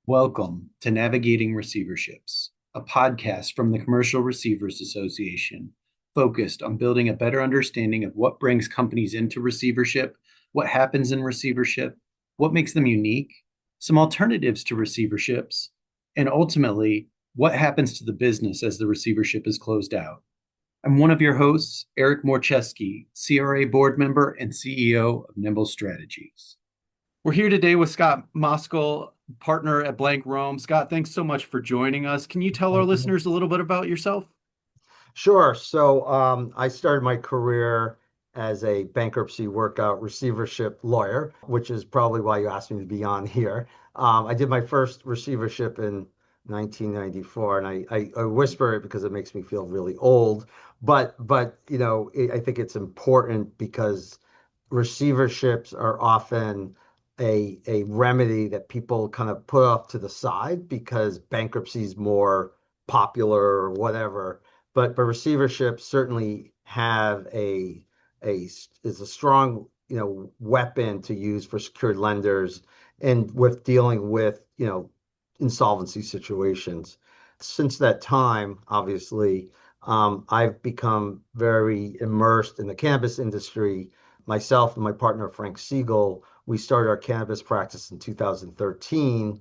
Welcome to Navigating Receiverships, a podcast from the Commercial Receivers Association, focused on building a better understanding of what brings companies into receivership, what happens in receivership, what makes them unique, some alternatives to receiverships, and ultimately, what happens to the business as the receivership is closed out. I'm one of your hosts, Eric Morcheski, CRA board member and CEO of Nimble Strategies. We're here today with Scott Moskol, partner at Blank Rome. Scott, thanks so much for joining us. Can you tell our Thank you. listeners a little bit about yourself? Sure. I started my career as a bankruptcy workout receivership lawyer, which is probably why you asked me to be on here. I did my first receivership in 1994, and I whisper it because it makes me feel really old. I think it's important because receiverships are often a remedy that people kind of put off to the side because bankruptcy is more popular or whatever. But receiverships certainly have a is a strong weapon to use for secured lenders and with dealing with insolvency situations. Since that time, obviously, I've become very immersed in the cannabis industry. Myself and my partner Frank Siegel, we started our cannabis practice in 2013,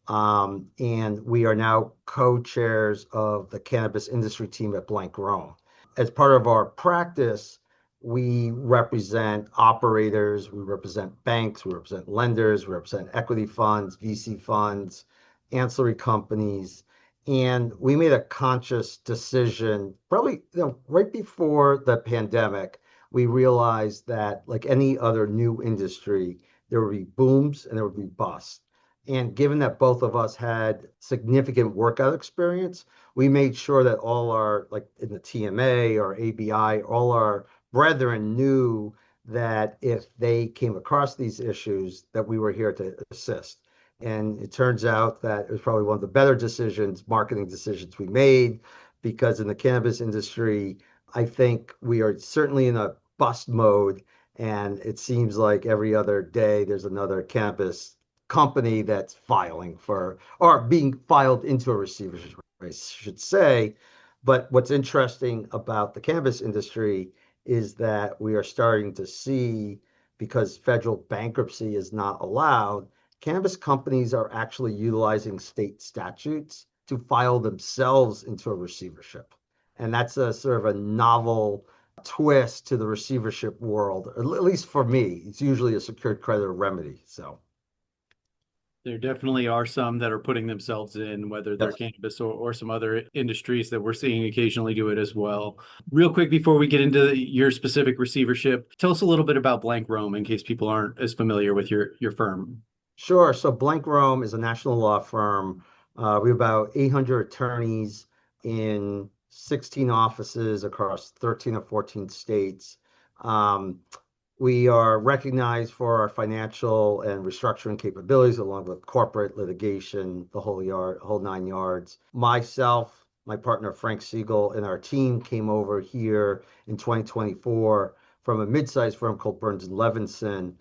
and we are now co-chairs of the cannabis industry team at Blank Rome. As part of our practice, we represent operators, we represent banks, we represent lenders, we represent equity funds, VC funds, ancillary companies. And we made a conscious decision, probably right before the pandemic. We realized that, like any other new industry, there would be booms and there would be busts. And given that both of us had significant workout experience, we made sure that all our, like in the TMA or ABI, all our brethren knew that if they came across these issues, that we were here to assist. And it turns out that it was probably one of the better decisions, marketing decisions we made, because in the cannabis industry, I think we are certainly in a bust mode. And it seems like every other day there's another cannabis company that's filing for or being filed into a receivership, I should say. But what's interesting about the cannabis industry is that we are starting to see, because federal bankruptcy is not allowed, cannabis companies are actually utilizing state statutes to file themselves into a receivership. And that's a sort of a novel twist to the receivership world, at least for me. It's usually a secured creditor remedy. So, There definitely are some that are putting themselves in, whether they're yep. cannabis or some other industries that we're seeing occasionally do it as well. Real quick, before we get into your specific receivership, tell us a little bit about Blank Rome in case people aren't as familiar with your firm. Sure. So Blank Rome is a national law firm. We have about 800 attorneys in 16 offices across 13 or 14 states. Um, we are recognized for our financial and restructuring capabilities, along with corporate litigation, the whole 9 yards. Myself, my partner Frank Siegel, and our team came over here in 2024 from a mid-sized firm called Burns and Levinson.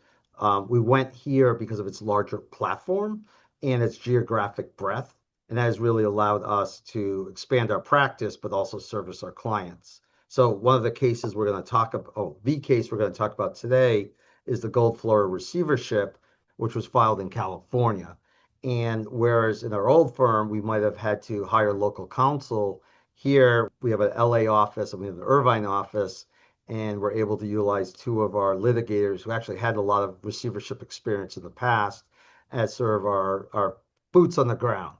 We went here because of its larger platform and its geographic breadth, and that has really allowed us to expand our practice, but also service our clients. So one of the cases we're going to talk about, the case we're going to talk about today is the Gold Flora receivership, which was filed in California. And whereas in our old firm, we might have had to hire local counsel, here we have an LA office and we have an Irvine office, and we're able to utilize two of our litigators who actually had a lot of receivership experience in the past as sort of our boots on the ground.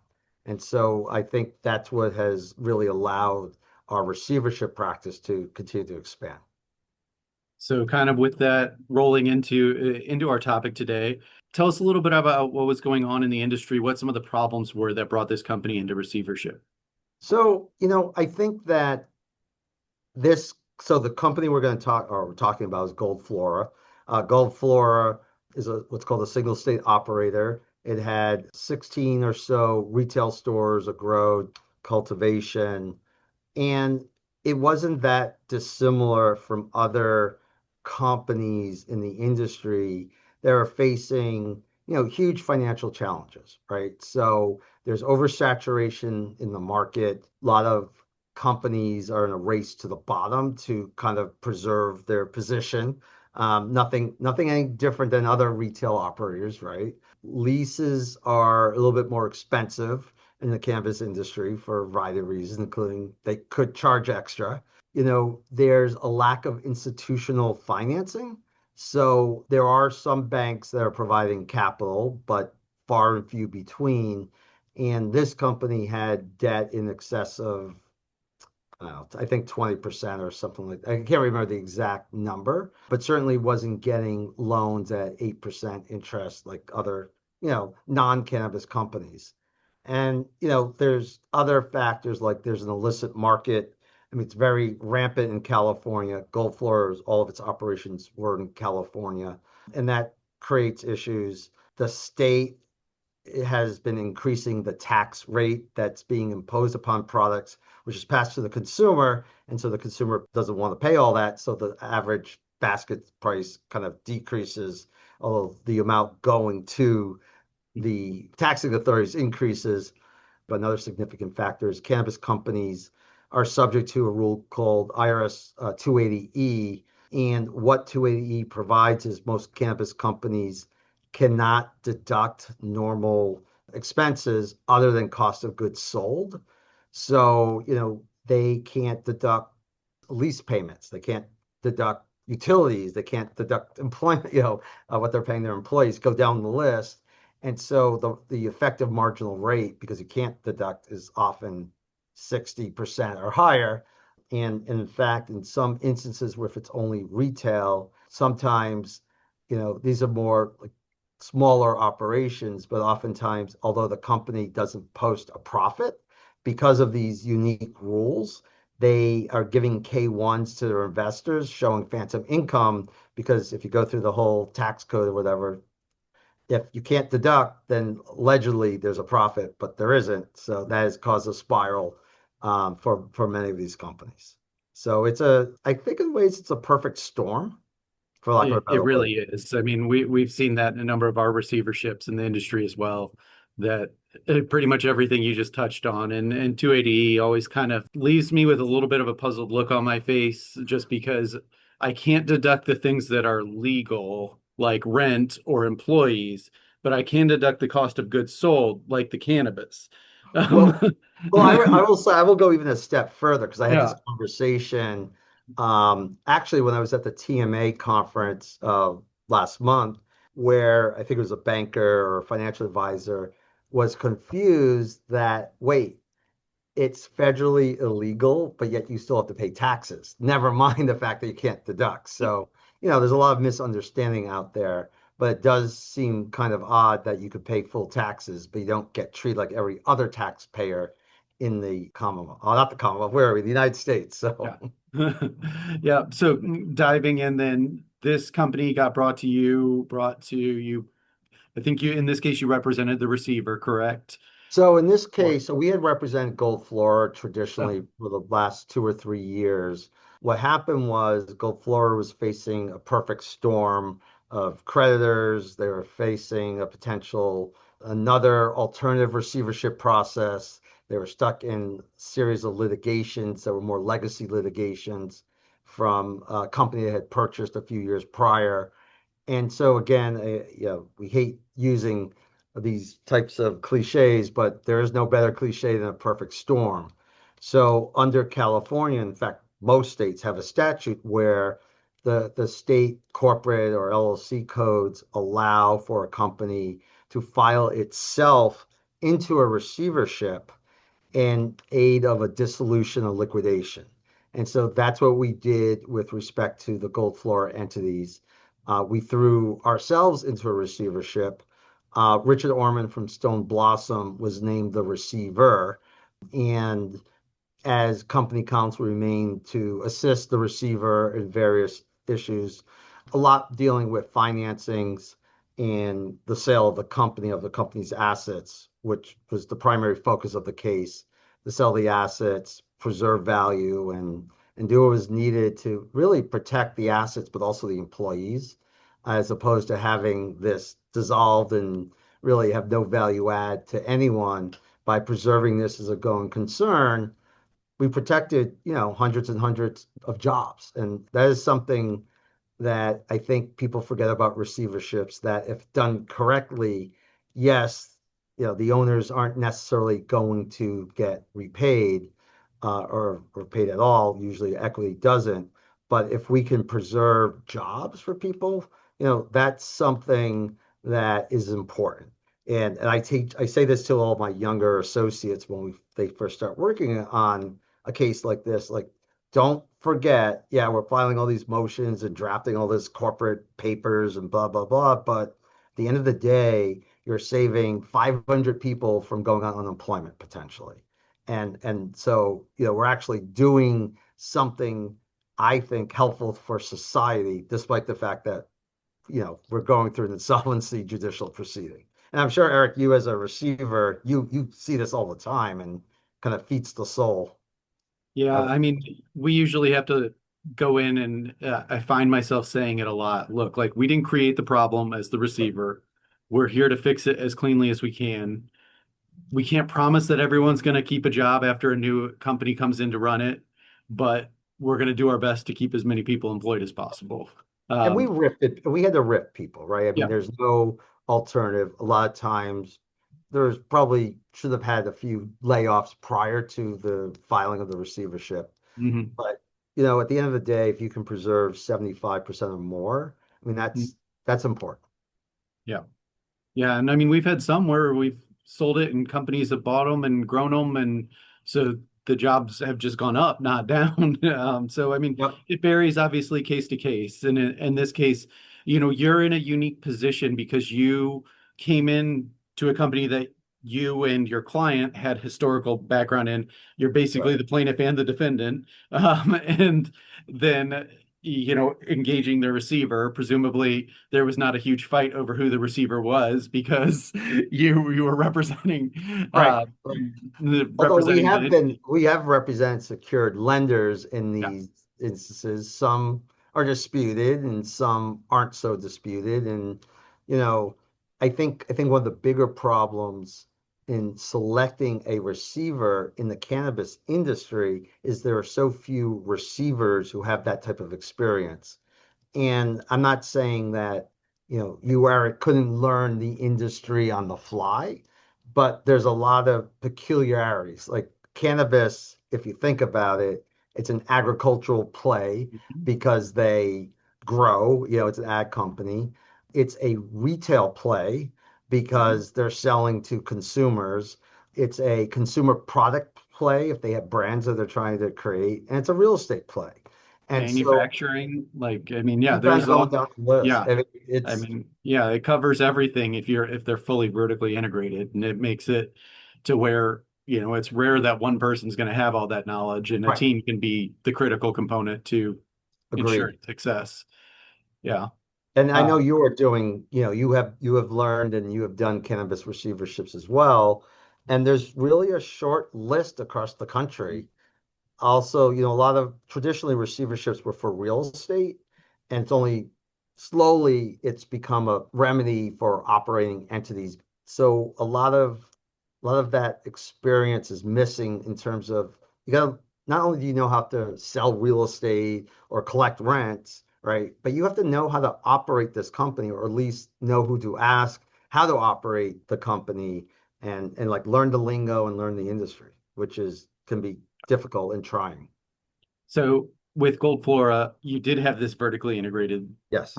And so I think that's what has really allowed our receivership practice to continue to expand. So, kind of with that rolling into our topic today, tell us a little bit about what was going on in the industry, what some of the problems were that brought this company into receivership. I think that this, so the company we're talking about is Gold Flora. Gold Flora is what's called a single state operator. It had 16 or so retail stores, a grow, cultivation, and it wasn't that dissimilar from other companies in the industry that are facing, huge financial challenges, right? So there's oversaturation in the market. A lot of companies are in a race to the bottom to kind of preserve their position. Nothing any different than other retail operators, right? Leases are a little bit more expensive in the cannabis industry for a variety of reasons, including they could charge extra. There's a lack of institutional financing. So there are some banks that are providing capital, but far and few between. And this company had debt in excess of, I don't know, I think 20% or something like that. I can't remember the exact number, but certainly wasn't getting loans at 8% interest like other, non-cannabis companies. And, there's other factors like there's an illicit market. I mean, it's very rampant in California. Gold Floors, all of its operations were in California, and that creates issues. The state has been increasing the tax rate that's being imposed upon products, which is passed to the consumer. And so the consumer doesn't want to pay all that. So the average basket price kind of decreases, although the amount going to the taxing authorities increases. But another significant factor is cannabis companies are subject to a rule called IRS 280E. And what 280E provides is most cannabis companies cannot deduct normal expenses other than cost of goods sold. So, they can't deduct lease payments. They can't deduct utilities. They can't deduct employment, what they're paying their employees, go down the list. And so the effective marginal rate, because you can't deduct, is often 60% or higher. And in fact, in some instances where if it's only retail, sometimes, these are more like smaller operations, but oftentimes, although the company doesn't post a profit because of these unique rules, they are giving K1s to their investors, showing phantom income, because if you go through the whole tax code or whatever, if you can't deduct, then allegedly there's a profit, but there isn't. So that has caused a spiral for many of these companies. So I think in ways it's a perfect storm, for lack of a It better word. really is. I mean, we've seen that in a number of our receiverships in the industry as well, that pretty much everything you just touched on. And 280E always kind of leaves me with a little bit of a puzzled look on my face just because I can't deduct the things that are legal, like rent or employees, but I can deduct the cost of goods sold, like the cannabis. Um, Well, well, I will say I will go even a step further because I had this yeah. conversation actually when I was at the TMA conference last month, where I think it was a banker or a financial advisor was confused that wait, it's federally illegal, but yet you still have to pay taxes. Never mind the fact that you can't deduct. So, there's a lot of misunderstanding out there, but it does seem kind of odd that you could pay full taxes, but you don't get treated like every other taxpayer in the Commonwealth. Oh, not the Commonwealth, where are we? The United States. So, Yeah. Yeah. So diving in then, this company got brought to you. I think you, in this case, you represented the receiver, correct? so in this Or, case, so we had represented Gold Flora uh, traditionally for the last 2 or 3 years. What happened was Gold Flora was facing a perfect storm of creditors. They were facing a potential another alternative receivership process. They were stuck in a series of litigations that were more legacy litigations from a company that had purchased a few years prior. And so again, we hate using these types of cliches, but there is no better cliche than a perfect storm. So under California, in fact, most states have a statute where the state corporate or LLC codes allow for a company to file itself into a receivership in aid of a dissolution or liquidation. And so that's what we did with respect to the Gold Flora entities. We threw ourselves into a receivership. Richard Orman from Stone Blossom was named the receiver, and as company counsel remained to assist the receiver in various issues, a lot dealing with financings and the sale of the company's assets, which was the primary focus of the case, to sell the assets, preserve value, and do what was needed to really protect the assets, but also the employees, as opposed to having this dissolved and really have no value add to anyone. By preserving this as a going concern, we protected, hundreds and hundreds of jobs. And that is something that I think people forget about receiverships, that if done correctly, yes, the owners aren't necessarily going to get repaid, or paid at all. Usually equity doesn't. But if we can preserve jobs for people, that's something that is important. And I say this to all my younger associates when they first start working on a case like this, like, don't forget, yeah, we're filing all these motions and drafting all this corporate papers and blah, blah, blah. But at the end of the day, you're saving 500 people from going on unemployment potentially. And so, we're actually doing something I think helpful for society, despite the fact that, we're going through an insolvency judicial proceeding. And I'm sure, Eric, you as a receiver, you see this all the time and kind of feeds the soul. Yeah, I, I mean, we usually have to go in and I find myself saying it a lot. Look, like we didn't create the problem as the receiver. We're here to fix it as cleanly as we can. We can't promise that everyone's going to keep a job after a new company comes in to run it, but we're going to do our best to keep as many people employed as possible. And we Um, ripped it. We had to rip people, right? I mean, yeah. there's no alternative. A lot of times, there's probably should have had a few layoffs prior to the filing of the receivership. Mhm. But, at the end of the day, if you can preserve 75% or more, I mean, that's important. Yeah. Yeah, and I mean we've had some where we've sold it and companies have bought them and grown them, and so the jobs have just gone up, not down. So I mean Yep. it varies obviously case to case, and in this case, you're in a unique position because you came in to a company that you and your client had historical background in. You're basically Right. the plaintiff and the defendant, and then engaging the receiver. Presumably, there was not a huge fight over who the receiver was because you were Right. Right. Although representing the entity. we have represented secured lenders in Yeah. these instances. Some are disputed and some aren't so disputed. And, you know, I think one of the bigger problems in selecting a receiver in the cannabis industry is there are so few receivers who have that type of experience. And I'm not saying that, you, Eric, couldn't learn the industry on the fly, but there's a lot of peculiarities. Like cannabis, if you think about it, it's an agricultural play because they grow, it's an ag company. It's a retail play Mhm. because they're selling to consumers. It's a consumer product play if they have brands that they're trying to create, and it's a real estate play. And so Manufacturing, like, I mean, yeah, keep on there's going all, down the list. yeah. I mean, I it's mean, yeah, it covers everything if they're fully vertically integrated, and it makes it to where, it's rare that one person's going to have all that knowledge, and a right. team can be the critical component to Agreed. ensuring success. Yeah. And I know Uh, you are doing, you have learned and you have done cannabis receiverships as well. And there's really a short list across the country. Also, a lot of traditionally receiverships were for real estate, and it's only slowly it's become a remedy for operating entities. So a lot of that experience is missing in terms of you got to not only do you know how to sell real estate or collect rents, right? But you have to know how to operate this company, or at least know who to ask how to operate the company, and like learn the lingo and learn the industry, which is can be difficult and trying. So with Gold Flora, you did have this vertically integrated, Yes.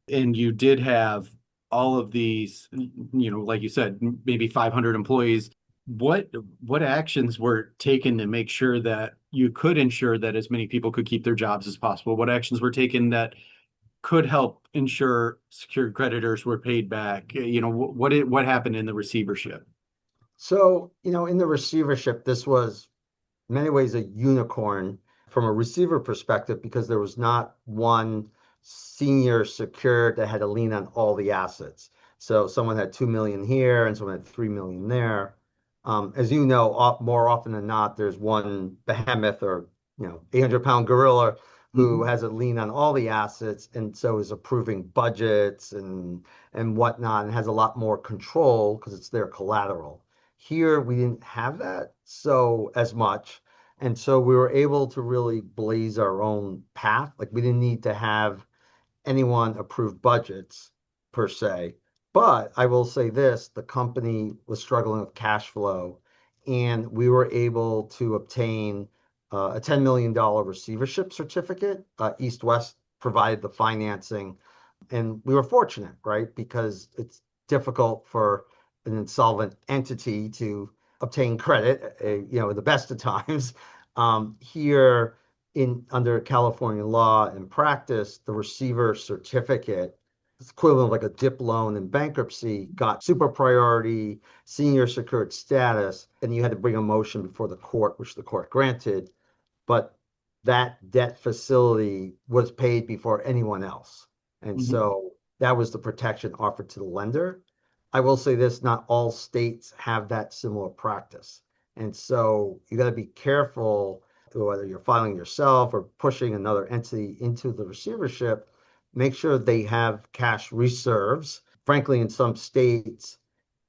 and you did have all of these, like you said, maybe 500 employees. What what actions were taken to make sure that you could ensure that as many people could keep their jobs as possible? What actions were taken that could help ensure secured creditors were paid back? What happened in the receivership? So, in the receivership, this was in many ways a unicorn from a receiver perspective because there was not one senior secured that had a lien on all the assets. So someone had 2 million here and someone had 3 million there. As more often than not, there's one behemoth or 800-pound gorilla who Mhm. has a lien on all the assets and so is approving budgets and whatnot and has a lot more control because it's their collateral. Here we didn't have that so as much. And so we were able to really blaze our own path. Like we didn't need to have anyone approve budgets per se. But I will say this, the company was struggling with cash flow, and we were able to obtain a $10 million receivership certificate. East West provided the financing, and we were fortunate, right? Because it's difficult for an insolvent entity to obtain credit, in the best of times. Here in under California law and practice, the receiver certificate, it's equivalent of like a dip loan in bankruptcy, got super priority, senior secured status, and you had to bring a motion before the court, which the court granted, but that debt facility was paid before anyone else. And Mhm. so that was the protection offered to the lender. I will say this, not all states have that similar practice. And so you got to be careful whether you're filing yourself or pushing another entity into the receivership, make sure they have cash reserves. Frankly, in some states,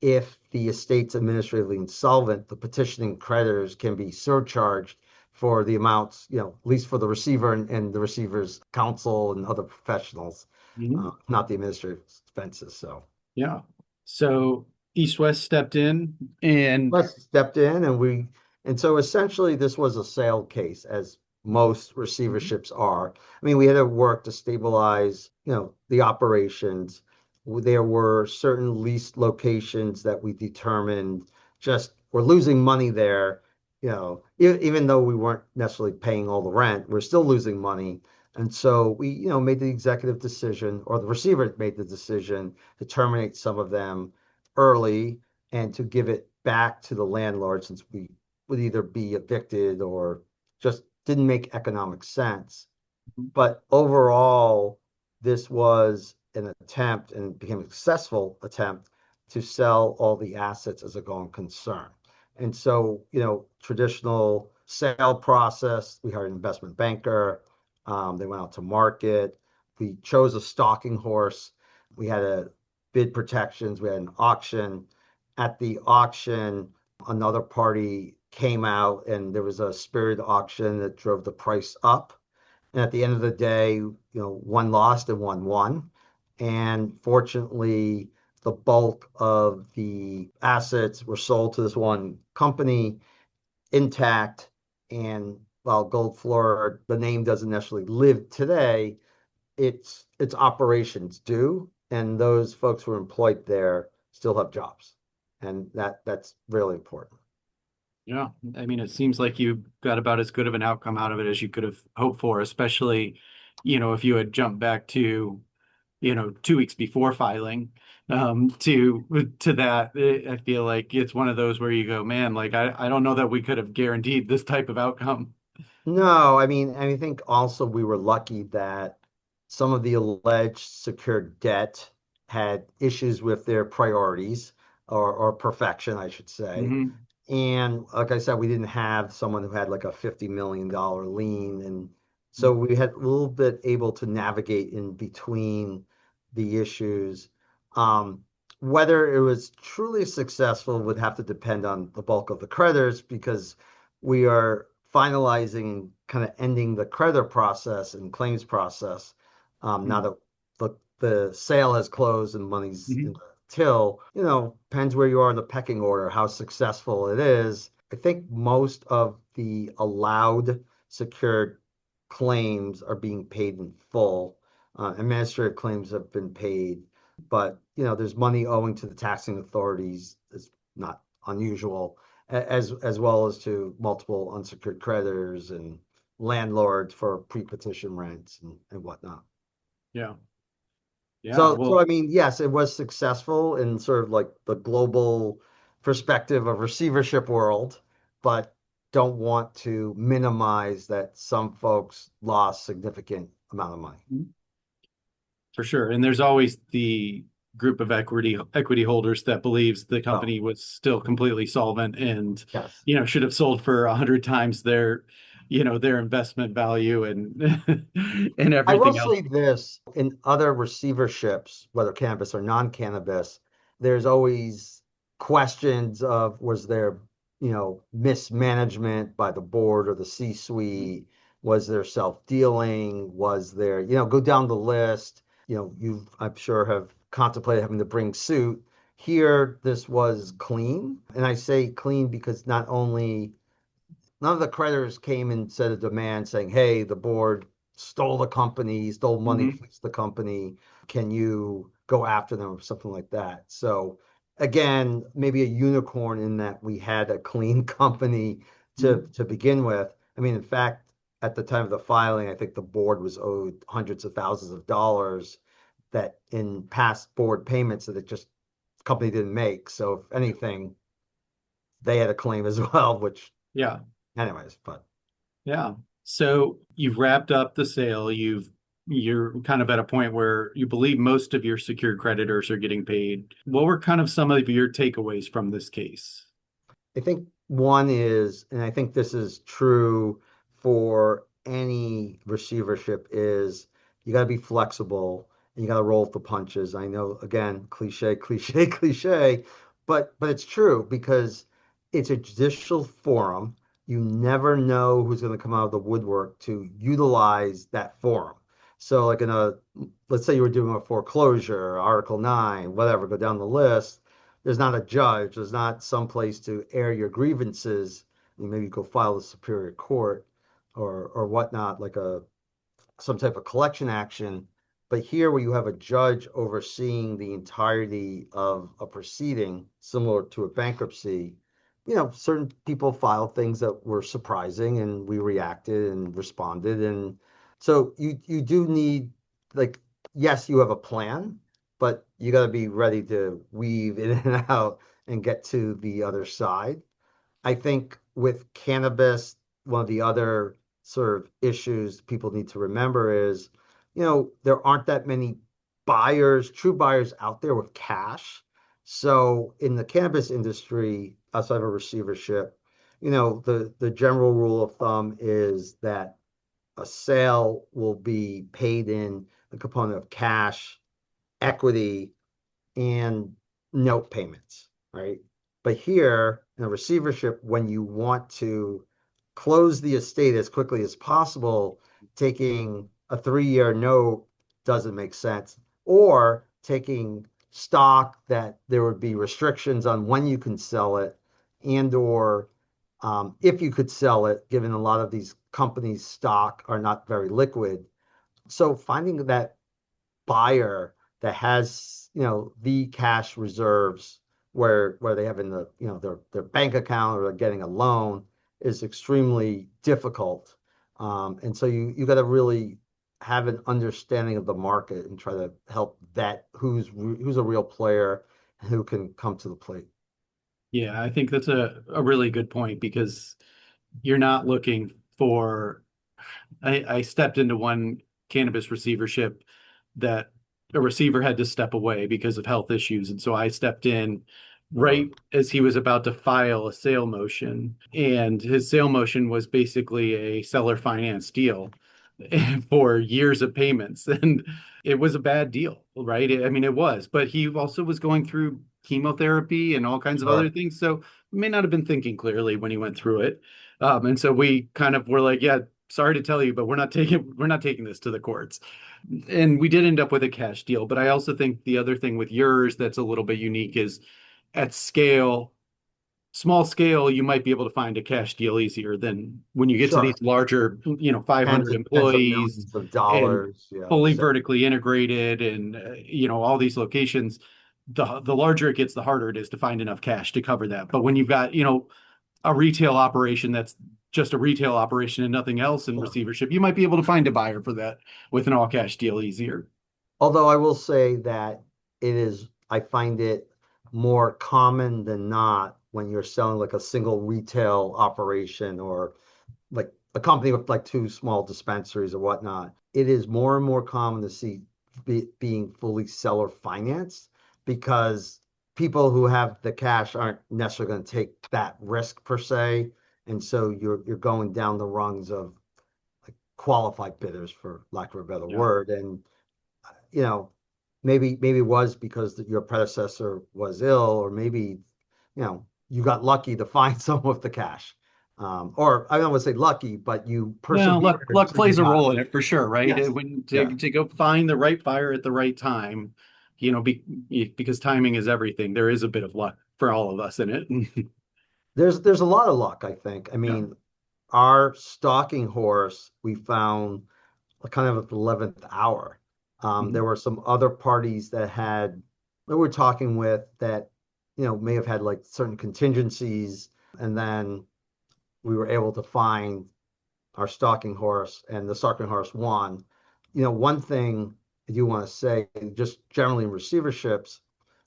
if the estate's administratively insolvent, the petitioning creditors can be surcharged for the amounts, at least for the receiver and the receiver's counsel and other professionals, Mhm. not the administrative expenses. So Yeah. So East West stepped in and Wes stepped in and so essentially this was a sale case, as most Mhm. receiverships are. I mean, we had to work to stabilize, the operations. There were certain leased locations that we determined just were losing money there. Even though we weren't necessarily paying all the rent, we're still losing money. And so we, made the executive decision, or the receiver made the decision to terminate some of them early and to give it back to the landlord since we would either be evicted or just didn't make economic sense. But overall, this was an attempt and became a successful attempt to sell all the assets as a going concern. And so, traditional sale process, we hired an investment banker. They went out to market. We chose a stalking horse. We had a bid protections. We had an auction. At the auction, another party came out and there was a spirit auction that drove the price up. And at the end of the day, one lost and one won. And fortunately, the bulk of the assets were sold to this one company intact. And while Gold Floor, the name doesn't necessarily live today, its operations do. And those folks who are employed there still have jobs. And that's really important. yeah, I mean, it seems like you got about as good of an outcome out of it as you could have hoped for, especially, if you had jumped back to, 2 weeks before filing, to that. I feel like it's one of those where you go, man, like I don't know that we could have guaranteed this type of outcome. No, I think also we were lucky that some of the alleged secured debt had issues with their priorities or perfection, I should say. Hmm. And like I said, we didn't have someone who had like a $50 million lien. And so we had a little bit able to navigate in between the issues. Um, Whether it was truly successful would have to depend on the bulk of the creditors because we are finalizing, kind of ending the creditor process and claims process. Now that the sale has closed and money's in Hmm. the till, depends where you are in the pecking order, how successful it is. I think most of the allowed secured claims are being paid in full. Administrative claims have been paid, but there's money owing to the taxing authorities. It's not unusual, as well as to multiple unsecured creditors and landlords for pre-petition rents and whatnot. Yeah. Yeah. So Well, I mean, yes, it was successful in sort of like the global perspective of receivership world, but don't want to minimize that some folks lost significant amount of money. for sure. And there's always the group of equity holders that believes the Oh, company was still completely solvent and, yes. should have sold for 100 times their, their investment value and and I will everything else. say this, in other receiverships, whether cannabis or non-cannabis, there's always questions of was there, mismanagement by the board or the C-suite? Was there self-dealing? Was there, go down the list. I'm sure have contemplated having to bring suit. Here, this was clean. And I say clean because not only none of the creditors came and said a demand saying, hey, the board stole the company, stole money, Mhm. fleeced the company. Can you go after them or something like that? So again, maybe a unicorn in that we had a clean company to begin with. I mean, in fact, at the time of the filing, I think the board was owed hundreds of thousands of dollars that in past board payments that it just company didn't make. So if anything, they had a claim as well, which Yeah. anyways, but Yeah. So you've wrapped up the sale. You're kind of at a point where you believe most of your secured creditors are getting paid. What were kind of some of your takeaways from this case? I think one is, and I think this is true for any receivership, is you got to be flexible and you got to roll with the punches. I know, again, cliche, cliche, cliche, but it's true because it's a judicial forum. You never know who's going to come out of the woodwork to utilize that forum. So, like let's say you were doing a foreclosure, Article 9, whatever, go down the list. There's not a judge, there's not some place to air your grievances. You maybe go file the Superior Court or whatnot, like some type of collection action. But here, where you have a judge overseeing the entirety of a proceeding, similar to a bankruptcy, certain people filed things that were surprising, and we reacted and responded. And so you do need, like, yes, you have a plan, but you got to be ready to weave in and out and get to the other side. I think with cannabis, one of the other sort of issues people need to remember is, there aren't that many buyers, true buyers out there with cash. So in the cannabis industry, outside of a receivership, the general rule of thumb is that a sale will be paid in a component of cash, equity, and note payments, right? But here in a receivership, when you want to close the estate as quickly as possible, taking a 3-year note doesn't make sense. Or taking stock that there would be restrictions on when you can sell it and or if you could sell it, given a lot of these companies' stock are not very liquid. So finding that buyer that has, the cash reserves where they have in the, their bank account or they're getting a loan is extremely difficult. And so you got to really have an understanding of the market and try to help vet who's a real player and who can come to the plate. Yeah, I think that's a really good point because you're not looking for I stepped into one cannabis receivership that a receiver had to step away because of health issues. And so I stepped in Uh, right as he was about to file a sale motion. And his sale motion was basically a seller finance deal for years of payments. And it was a bad deal, right? I mean, it was, but he also was going through chemotherapy and all kinds of other sure. things. So may not have been thinking clearly when he went through it. And so we kind of were like, yeah, sorry to tell you, but we're not taking this to the courts. And we did end up with a cash deal. But I also think the other thing with yours that's a little bit unique is at scale, small scale, you might be able to find a cash deal easier than when you get to Sure. these larger, 500 Tens of employees millions of and dollars. Yeah. fully So vertically integrated and all these locations. The larger it gets, the harder it is to find enough cash to cover that. But when you've got, a retail operation that's just a retail operation and nothing else in sure. receivership, you might be able to find a buyer for that with an all cash deal easier. Although I will say that I find it more common than not when you're selling like a single retail operation or like a company with like two small dispensaries or whatnot. It is more and more common to see being fully seller financed because people who have the cash aren't necessarily going to take that risk per se. And so you're going down the rungs of like qualified bidders, for lack of a better Yeah. word. And you know, maybe it was because your predecessor was ill, or maybe you got lucky to find some of the cash. Or I don't want to say lucky, but you Well, persevered, luck so you plays a got role in it for sure, right? yes, When yeah. to go find the right buyer at the right time, because timing is everything. There is a bit of luck for all of us in it. There's a lot of luck, I think. I Yeah. mean, our stalking horse we found kind of at the 11th hour. There Mhm. were some other parties that we're talking with that, may have had like certain contingencies, and then we were able to find our stalking horse, and the stalking horse won. One thing I do want to say, just generally in receiverships,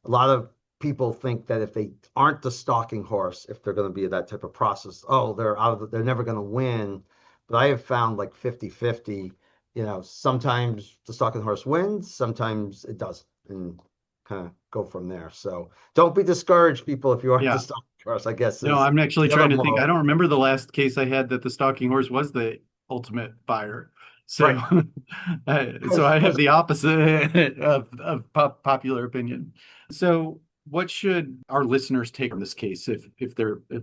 a lot of people think that if they aren't the stalking horse, if they're going to be that type of process, oh, they're never going to win. But I have found like 50-50. Sometimes the stalking horse wins, sometimes it doesn't, and kind of go from there. So don't be discouraged, people, if you aren't the Yeah. stalking horse, I guess No, is I'm actually the other trying to think. I moral. don't remember the last case I had that the stalking horse was the ultimate buyer. So, Right. so I have Because the opposite of popular opinion. So, what should our listeners take from this case if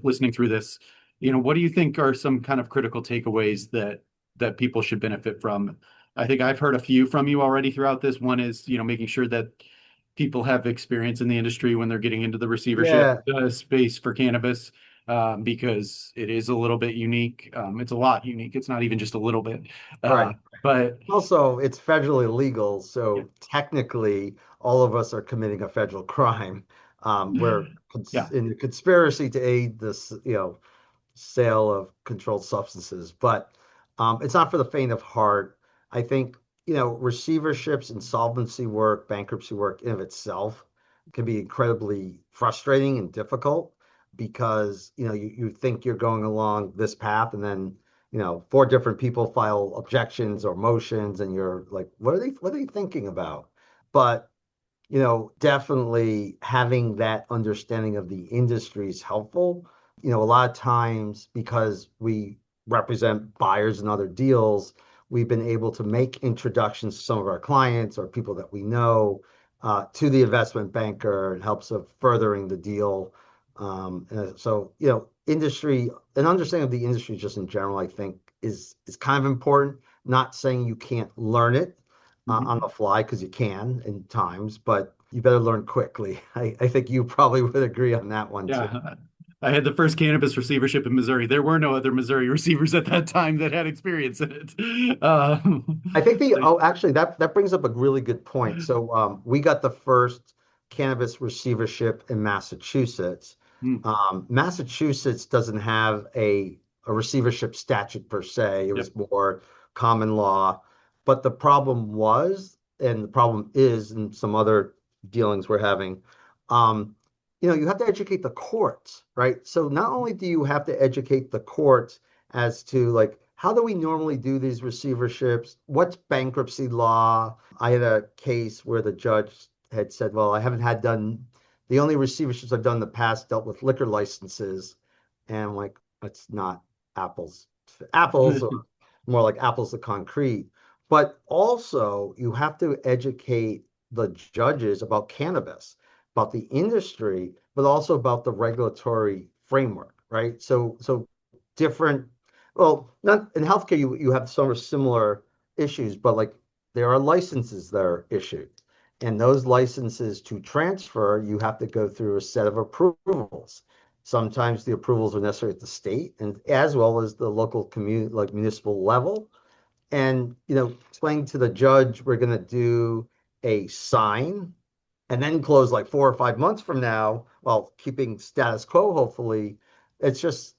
listening through this? What do you think are some kind of critical takeaways that people should benefit from? I think I've heard a few from you already throughout this. One is, making sure that people have experience in the industry when they're getting into the receivership yeah, space for cannabis, because it is a little bit unique. It's a lot unique. It's not even just a little bit. right. But Also, it's federally illegal, yeah, so technically, all of us are committing a federal crime. We're yeah. in a conspiracy to aid this, sale of controlled substances, but it's not for the faint of heart. I think, receiverships, insolvency work, bankruptcy work in of itself can be incredibly frustrating and difficult because, you think you're going along this path, and then, four different people file objections or motions, and you're like, what are they thinking about? But definitely having that understanding of the industry is helpful. A lot of times because we represent buyers in other deals, we've been able to make introductions to some of our clients or people that we know to the investment banker, and helps of furthering the deal. And so, industry and understanding of the industry just in general, I think is kind of important. Not saying you can't learn it on Mhm. the fly, because you can in times, but you better learn quickly. I think you probably would agree on that one too. Yeah. I had the first cannabis receivership in Missouri. There were no other Missouri receivers at that time that had experience in it. I think Like, actually that brings up a really good point. So we got the first cannabis receivership in Massachusetts. hmm, Massachusetts doesn't have a receivership statute per se. It yep. was more common law. But the problem was, and the problem is in some other dealings we're having, um, you have to educate the courts, right? So not only do you have to educate the courts as to like how do we normally do these receiverships? What's bankruptcy law? I had a case where the judge had said, "Well, I haven't had done the only receiverships I've done in the past dealt with liquor licenses," and I'm like, "That's not apples to apples, or more like apples to concrete." But also, you have to educate the judges about cannabis, about the industry, but also about the regulatory framework, right? So different, well, not in healthcare, you have some similar issues, but like there are licenses that are issued. And those licenses to transfer, you have to go through a set of approvals. Sometimes the approvals are necessary at the state and as well as the local community, like municipal level. And, explaining to the judge, we're going to do a sign and then close like 4 or 5 months from now, while keeping status quo, hopefully, it's just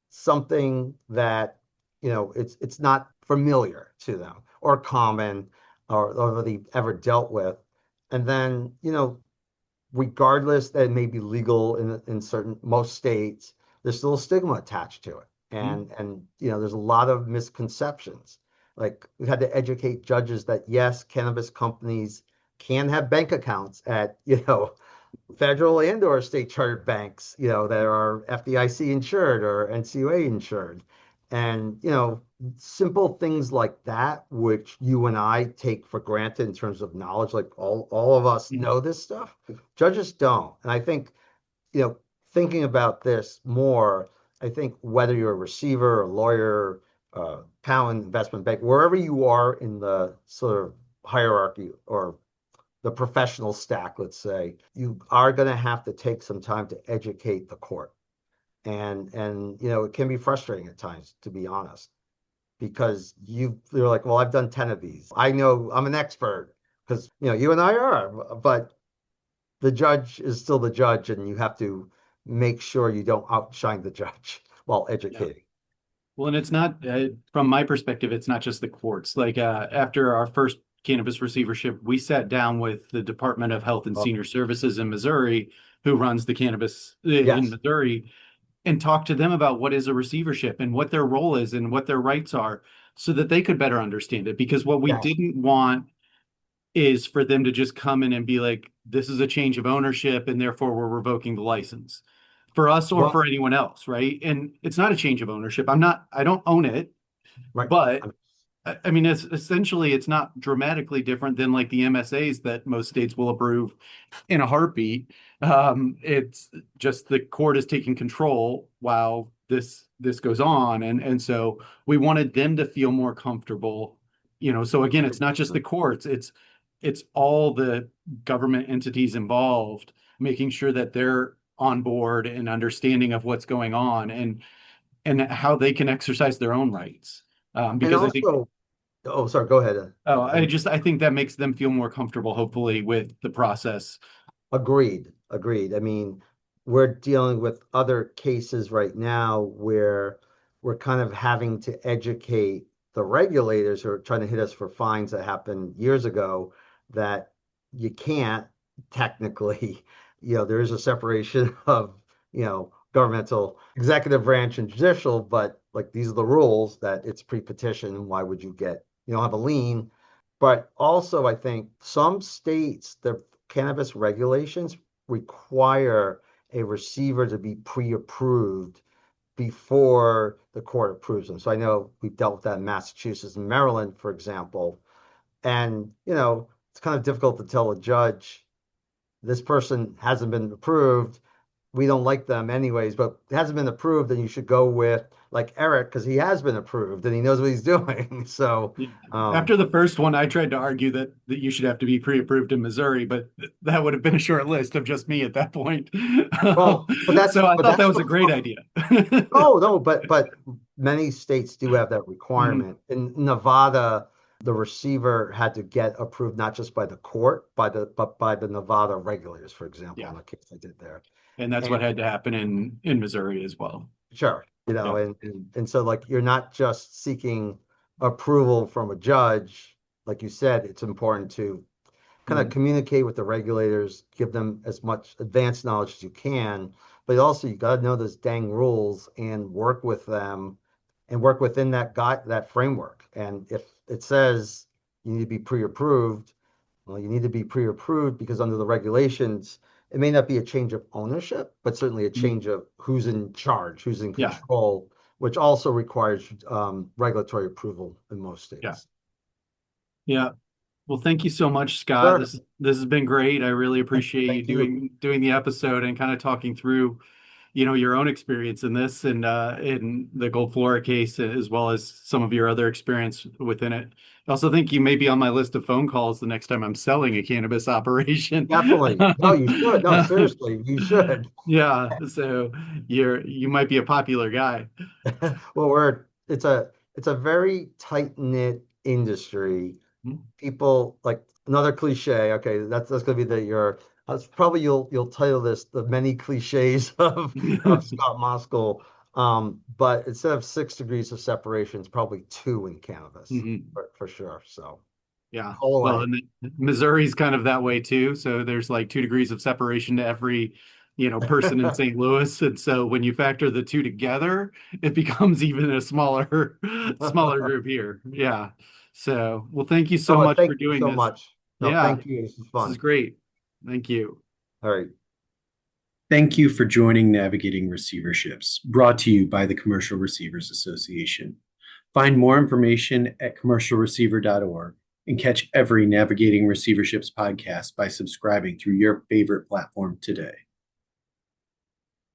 something that, it's not familiar to them or common, or they've ever dealt with. And then, regardless that it may be legal in certain most states, there's still a stigma attached to it. And there's a lot of misconceptions. Like we've had to educate judges that yes, cannabis companies can have bank accounts at federal and or state chartered banks, that are FDIC insured or NCUA insured. And, simple things like that, which you and I take for granted in terms of knowledge, like all of us know this stuff. Judges don't. And I think, you know, thinking about this more, I think whether you're a receiver, a lawyer, Cowan investment bank, wherever you are in the sort of hierarchy or the professional stack, let's say, you are going to have to take some time to educate the court. And it can be frustrating at times, to be honest, because you're like, well, I've done 10 of these. I know I'm an expert because, you and I are, but the judge is still the judge, and you have to make sure you don't outshine the judge while Yeah. educating. Well, and it's not, from my perspective, it's not just the courts. Like after our first cannabis receivership, we sat down with the Department of Health and Oh, Senior Services in Missouri, who runs the cannabis in yes, Missouri, and talked to them about what is a receivership and what their role is and what their rights are so that they could better understand it. Because what we yes. didn't want is for them to just come in and be like, this is a change of ownership and therefore we're revoking the license for us or Well, for anyone else, right? And it's not a change of ownership. I don't own it, right. but I mean, it's essentially it's not dramatically different than like the MSAs that most states will approve in a heartbeat. It's just the court is taking control while this goes on, and so we wanted them to feel more comfortable. So again, it's not just the courts; it's all the government entities involved, making sure that they're on board and understanding of what's going on and how they can exercise their own rights. And Because I think also, oh, sorry, go ahead. Oh, I didn't. I think that makes them feel more comfortable, hopefully, with the process. Agreed. Agreed. I mean, we're dealing with other cases right now where we're kind of having to educate the regulators who are trying to hit us for fines that happened years ago that you can't technically, there is a separation of, governmental, executive branch and judicial, but like these are the rules that it's pre-petition. And why would you don't have a lien. But also, I think some states, the cannabis regulations require a receiver to be pre-approved before the court approves them. So I know we've dealt with that in Massachusetts and Maryland, for example. And, it's kind of difficult to tell a judge this person hasn't been approved. We don't like them anyways, but it hasn't been approved, and you should go with like Eric because he has been approved and he knows what he's doing. So, Yeah. um, After the first one, I tried to argue that you should have to be pre-approved in Missouri, but that would have been a short list of just me at that point. well, but that's So I but thought that that's was a the great idea. Oh, no, but many states do have that Mhm. requirement. In Nevada, the receiver had to get approved not just by the court, but by the Nevada regulators, for example, Yeah, in the case I did there. and that's And what had to happen in Missouri as well. sure, Yeah. and so like you're not just seeking approval from a judge, like you said, it's important to kind of Mhm. communicate with the regulators, give them as much advanced knowledge as you can, but also you got to know those dang rules and work with them and work within that framework. And if it says you need to be pre-approved, well, you need to be pre-approved because under the regulations, it may not be a change of ownership, but certainly a Mhm. change of who's in charge, who's in Yeah. control, which also requires regulatory approval in most Yeah. states. Yeah. Well, thank you so much, Scott. Sure. This has been great. I really appreciate you Thank you. doing the episode and kind of talking through, your own experience in this and in the Gold Flora case, as well as some of your other experience within it. I also think you may be on my list of phone calls the next time I'm selling a cannabis operation. Definitely. No, you should. No, seriously, you should. Yeah, so you might be a popular guy. Well, it's a very tight-knit industry. People like another cliche. Okay, that's gonna be that's probably you'll title this the many cliches of Scott Moskal. But instead of 6 degrees of separation, it's probably two in cannabis Mhm. for sure. So Yeah. call Well, away. and Missouri's kind of that way too. So there's like 2 degrees of separation to every, person in St. Louis. And so when you factor the two together, it becomes even a smaller group here. Yeah. So, well, thank you so Oh, much for thank you doing so this. much. No, Yeah, thank you. This is this is fun. great. Thank you. All right. Thank you for joining Navigating Receiverships, brought to you by the Commercial Receivers Association. Find more information at commercialreceiver.org and catch every Navigating Receiverships podcast by subscribing through your favorite platform today.